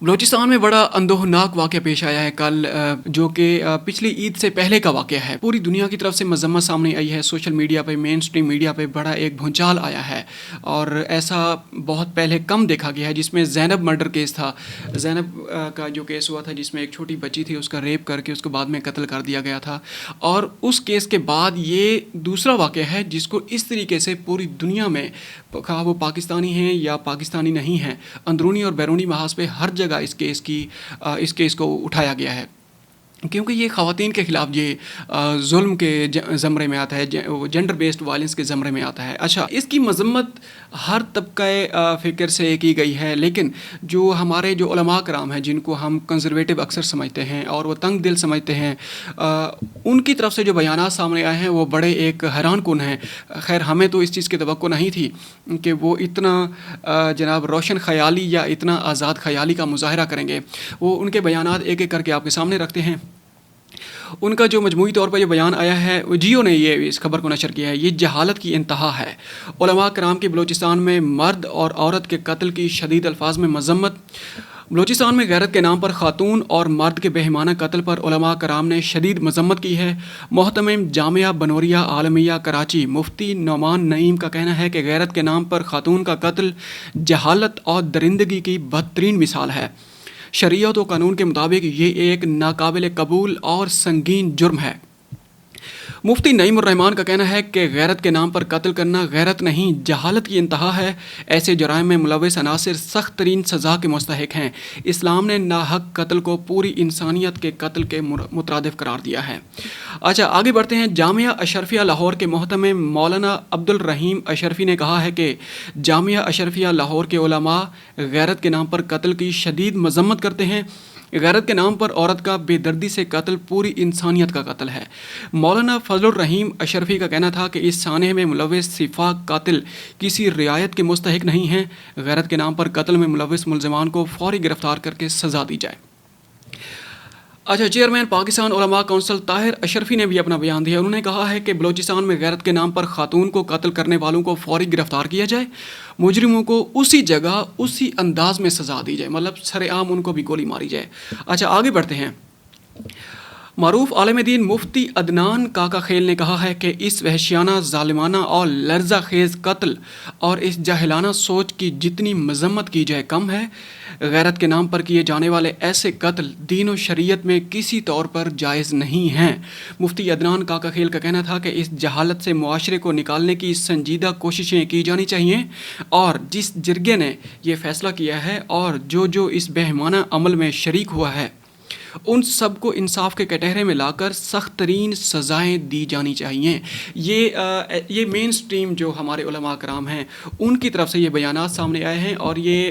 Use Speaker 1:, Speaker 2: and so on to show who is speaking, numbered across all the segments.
Speaker 1: بلوچستان میں بڑا اندوہناک واقعہ پیش آیا ہے کل، جو کہ پچھلی عید سے پہلے کا واقعہ ہے. پوری دنیا کی طرف سے مذمت سامنے آئی ہے. سوشل میڈیا پہ، مین سٹریم میڈیا پہ بڑا ایک بھونچال آیا ہے، اور ایسا بہت پہلے کم دیکھا گیا ہے. جس میں زینب مرڈر کیس تھا، زینب کا جو کیس ہوا تھا جس میں ایک چھوٹی بچی تھی، اس کا ریپ کر کے اس کو بعد میں قتل کر دیا گیا تھا. اور اس کیس کے بعد یہ دوسرا واقعہ ہے جس کو اس طریقے سے پوری دنیا میں، خواہ وہ پاکستانی ہیں یا پاکستانی نہیں ہیں، اندرونی اور بیرونی محاذ پہ ہر جگہ اس کیس کو اٹھایا گیا ہے. کیونکہ یہ خواتین کے خلاف یہ ظلم کے زمرے میں آتا ہے، جینڈر بیسڈ وائلنس کے زمرے میں آتا ہے. اچھا، اس کی مذمت ہر طبقہ فکر سے کی گئی ہے، لیکن جو ہمارے جو علماء کرام ہیں، جن کو ہم کنزرویٹو اکثر سمجھتے ہیں اور وہ تنگ دل سمجھتے ہیں، ان کی طرف سے جو بیانات سامنے آئے ہیں وہ بڑے ایک حیران کن ہیں. خیر، ہمیں تو اس چیز کی توقع نہیں تھی کہ وہ اتنا جناب روشن خیالی یا اتنا آزاد خیالی کا مظاہرہ کریں گے. وہ ان کے بیانات ایک ایک کر کے آپ کے سامنے رکھتے ہیں. ان کا جو مجموعی طور پر یہ بیان آیا ہے، جیو نے یہ اس خبر کو نشر کیا ہے، یہ جہالت کی انتہا ہے. علماء کرام کی بلوچستان میں مرد اور عورت کے قتل کی شدید الفاظ میں مذمت. بلوچستان میں غیرت کے نام پر خاتون اور مرد کے بہیمانہ قتل پر علماء کرام نے شدید مذمت کی ہے. محتمم جامعہ بنوریہ عالمیہ کراچی مفتی نعمان نعیم کا کہنا ہے کہ غیرت کے نام پر خاتون کا قتل جہالت اور درندگی کی بدترین مثال ہے. شریعت و قانون کے مطابق یہ ایک ناقابل قبول اور سنگین جرم ہے. مفتی نعیم الرحمان کا کہنا ہے کہ غیرت کے نام پر قتل کرنا غیرت نہیں، جہالت کی انتہا ہے. ایسے جرائم میں ملوث عناصر سخت ترین سزا کے مستحق ہیں. اسلام نے ناحق قتل کو پوری انسانیت کے قتل کے مترادف قرار دیا ہے. اچھا، آگے بڑھتے ہیں. جامعہ اشرفیہ لاہور کے محتمم مولانا عبد الرحیم اشرفی نے کہا ہے کہ جامعہ اشرفیہ لاہور کے علماء غیرت کے نام پر قتل کی شدید مذمت کرتے ہیں. غیرت کے نام پر عورت کا بے دردی سے قتل پوری انسانیت کا قتل ہے. مولانا فضل الرحیم اشرفی کا کہنا تھا کہ اس سانحے میں ملوث سفاک قاتل کسی رعایت کے مستحق نہیں ہیں. غیرت کے نام پر قتل میں ملوث ملزمان کو فوری گرفتار کر کے سزا دی جائے. اچھا، چیئرمین پاکستان علماء کونسل طاہر اشرفی نے بھی اپنا بیان دیا. انہوں نے کہا ہے کہ بلوچستان میں غیرت کے نام پر خاتون کو قتل کرنے والوں کو فوری گرفتار کیا جائے. مجرموں کو اسی جگہ اسی انداز میں سزا دی جائے، مطلب سر عام ان کو بھی گولی ماری جائے. اچھا، آگے بڑھتے ہیں. معروف عالم دین مفتی عدنان کاکا خیل نے کہا ہے کہ اس وحشیانہ، ظالمانہ اور لرزہ خیز قتل اور اس جاہلانہ سوچ کی جتنی مذمت کی جائے کم ہے. غیرت کے نام پر کیے جانے والے ایسے قتل دین و شریعت میں کسی طور پر جائز نہیں ہیں. مفتی عدنان کاکا خیل کا کہنا تھا کہ اس جہالت سے معاشرے کو نکالنے کی سنجیدہ کوششیں کی جانی چاہیے، اور جس جرگے نے یہ فیصلہ کیا ہے اور جو اس بہیمانہ عمل میں شریک ہوا ہے، ان سب کو انصاف کے کٹہرے میں لا کر سخت ترین سزائیں دی جانی چاہیے. یہ مین سٹریم جو ہمارے علماء کرام ہیں ان کی طرف سے یہ بیانات سامنے آئے ہیں، اور یہ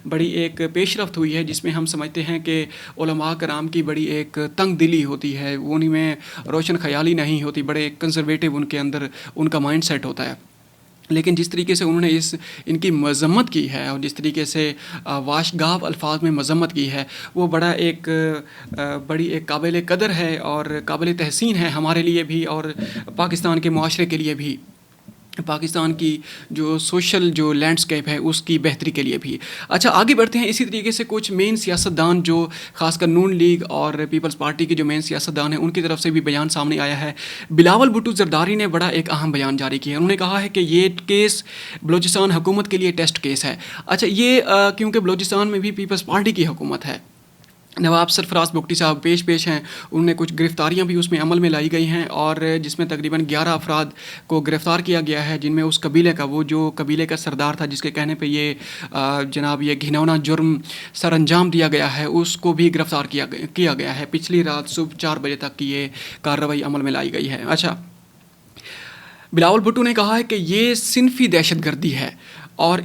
Speaker 1: بڑی ایک پیش رفت ہوئی ہے جس میں ہم سمجھتے ہیں کہ علماء کرام کی بڑی ایک تنگ دلی ہوتی ہے، انہیں میں روشن خیالی نہیں ہوتی، بڑے کنزرویٹو ان کے اندر ان کا مائنڈ سیٹ ہوتا ہے. لیکن جس طریقے سے انہوں نے ان کی مذمت کی ہے اور جس طریقے سے واشگاف الفاظ میں مذمت کی ہے، وہ بڑی ایک قابل قدر ہے اور قابل تحسین ہے ہمارے لیے بھی اور پاکستان کے معاشرے کے لیے بھی، پاکستان کی جو سوشل جو لینڈسکیپ ہے اس کی بہتری کے لیے بھی. اچھا، آگے بڑھتے ہیں. اسی طریقے سے کچھ مین سیاستدان جو خاص کر نون لیگ اور پیپلز پارٹی کے جو مین سیاستدان ہیں ان کی طرف سے بھی بیان سامنے آیا ہے. بلاول بھٹو زرداری نے بڑا ایک اہم بیان جاری کیا. انہوں نے کہا ہے کہ یہ کیس بلوچستان حکومت کے لیے ٹیسٹ کیس ہے. اچھا، یہ کیونکہ بلوچستان میں بھی پیپلز پارٹی کی حکومت ہے، نواب سرفراز بگٹی صاحب پیش ہیں، انہوں نے کچھ گرفتاریاں بھی اس میں عمل میں لائی گئی ہیں، اور جس میں تقریباً 11 افراد کو گرفتار کیا گیا ہے، جن میں اس قبیلے کا وہ جو قبیلے کا سردار تھا جس کے کہنے پہ یہ جناب یہ گھناؤنا جرم سر انجام دیا گیا ہے، اس کو بھی گرفتار کیا گیا ہے. پچھلی رات صبح 4 بجے تک کی یہ کارروائی عمل میں لائی گئی ہے. اچھا، بلاول بھٹو نے کہا ہے کہ یہ صنفی دہشت گردی ہے اور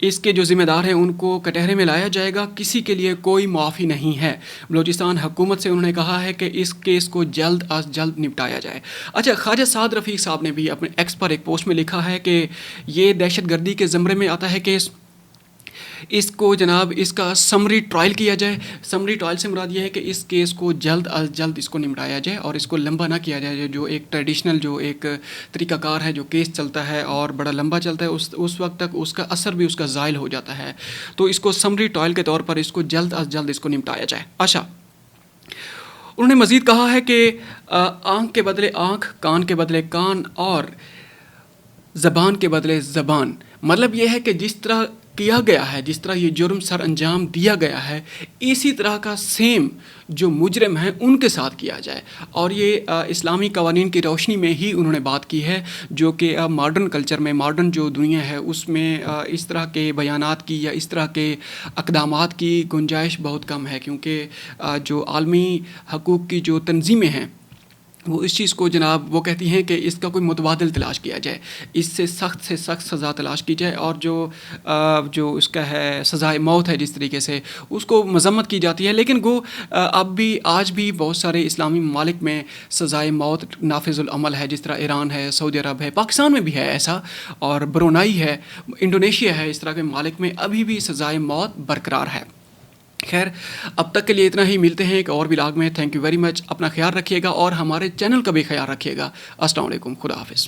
Speaker 1: اس کے جو ذمہ دار ہیں ان کو کٹہرے میں لایا جائے گا، کسی کے لیے کوئی معافی نہیں ہے. بلوچستان حکومت سے انہوں نے کہا ہے کہ اس کیس کو جلد از جلد نپٹایا جائے. اچھا، خواجہ سعد رفیق صاحب نے بھی اپنے ایکس پر ایک پوسٹ میں لکھا ہے کہ یہ دہشت گردی کے زمرے میں آتا ہے کیس. اس کو جناب اس کا سمری ٹرائل کیا جائے. سمری ٹرائل سے مراد یہ ہے کہ اس کیس کو جلد از جلد اس کو نمٹایا جائے اور اس کو لمبا نہ کیا جائے. جو ایک ٹریڈیشنل جو ایک طریقہ کار ہے جو کیس چلتا ہے اور بڑا لمبا چلتا ہے اس وقت تک اس کا اثر بھی اس کا زائل ہو جاتا ہے. تو اس کو سمری ٹرائل کے طور پر اس کو جلد از جلد اس کو نمٹایا جائے. اچھا, انہوں نے مزید کہا ہے کہ آنکھ کے بدلے آنکھ, کان کے بدلے کان اور زبان کے بدلے زبان. مطلب یہ ہے کہ جس طرح کیا گیا ہے, جس طرح یہ جرم سر انجام دیا گیا ہے, اسی طرح کا سیم جو مجرم ہیں ان کے ساتھ کیا جائے. اور یہ اسلامی قوانین کی روشنی میں ہی انہوں نے بات کی ہے, جو کہ ماڈرن کلچر میں, ماڈرن جو دنیا ہے اس میں اس طرح کے بیانات کی یا اس طرح کے اقدامات کی گنجائش بہت کم ہے, کیونکہ جو عالمی حقوق کی جو تنظیمیں ہیں وہ اس چیز کو جناب وہ کہتی ہیں کہ اس کا کوئی متبادل تلاش کیا جائے, اس سے سخت سزا تلاش کی جائے. اور جو اس کا ہے سزائے موت ہے جس طریقے سے اس کو مذمت کی جاتی ہے, لیکن وہ اب بھی آج بھی بہت سارے اسلامی ممالک میں سزائے موت نافذ العمل ہے, جس طرح ایران ہے, سعودی عرب ہے, پاکستان میں بھی ہے ایسا, اور برونائی ہے, انڈونیشیا ہے. اس طرح کے ممالک میں ابھی بھی سزائے موت برقرار ہے. خیر, اب تک کے لیے اتنا ہی. ملتے ہیں ایک اور ولاگ میں. Thank you very much. اپنا خیال رکھیے گا اور ہمارے چینل کا بھی خیال رکھیے گا. السلام علیکم. خدا حافظ.